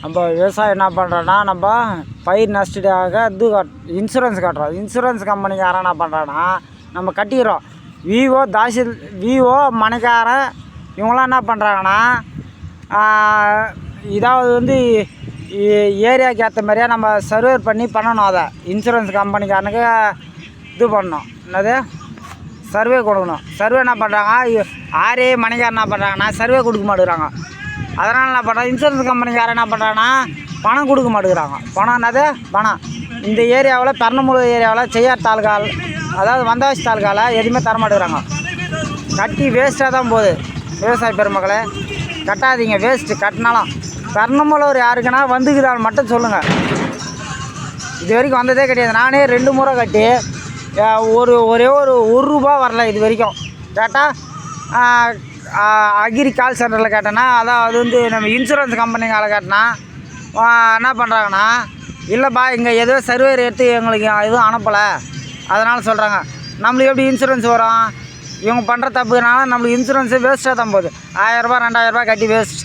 நம்ம விவசாயம் என்ன பண்ணுறோன்னா, நம்ம பயிர் நஷ்டத்துக்காக இன்சூரன்ஸ் கட்டுறோம். இன்சூரன்ஸ் கம்பெனிக்காரன் என்ன பண்ணுறான்னா, நம்ம கட்டிக்கிறோம். விஓ மனைக்காரன் இவங்களாம் என்ன பண்ணுறாங்கன்னா, இதாவது ஏரியாவுக்கு ஏற்ற மாதிரியா நம்ம சர்வே பண்ணி பண்ணணும். அதை இன்சூரன்ஸ் கம்பெனிக்காரனுக்கு இது பண்ணணும். என்னது சர்வே கொடுக்கணும். சர்வே என்ன பண்ணுறாங்க, ஆர்ஏ மனைக்காரன் என்ன பண்ணுறாங்கன்னா சர்வே கொடுக்க மாட்டேங்கிறாங்க. அதனால் என்ன பண்ணுறாங்க, இன்சூரன்ஸ் கம்பெனிக்காரன் என்ன பண்ணுறாங்கன்னா பணம் கொடுக்க மாட்டேங்கிறாங்க. பணம் என்னது பணம் இந்த ஏரியாவில் பெரம்பலூர் ஏரியாவில் செய்யார் தாலுகால், அதாவது வந்தாசி தாலுகாவில் எதுவுமே தரமாட்டேங்கிறாங்க. கட்டி வேஸ்ட்டாக தான் போகுது. விவசாய பெருமக்களே கட்டாதீங்க, வேஸ்ட்டு. கட்டினாலும் பெரம்பலூர் யாருக்குன்னா வந்துக்குதான்னு மட்டும் சொல்லுங்கள். இது வரைக்கும் வந்ததே கிடையாது. நானே 2 முறை கட்டி ஒரே ஒரு ரூபா வரல இது வரைக்கும். கேட்டால் அக்ரி கால் சென்டரில் கேட்டேன்னா, அதாவது நம்ம இன்சூரன்ஸ் கம்பெனிக்கால கேட்டேன்னா என்ன பண்ணுறாங்கன்னா, இல்லைப்பா இங்கே ஏதோ சர்வேர் எடுத்து எங்களுக்கு எதுவும் அனுப்பலை, அதனால் சொல்கிறாங்க. நம்மளுக்கு எப்படி இன்சூரன்ஸ் வரும்? இவங்க பண்ணுற தப்புனால நம்மளுக்கு இன்சூரன்ஸு வேஸ்ட்டாக தான் போகுது. 1000 ரூபா 2000 ரூபா கட்டி வேஸ்ட்.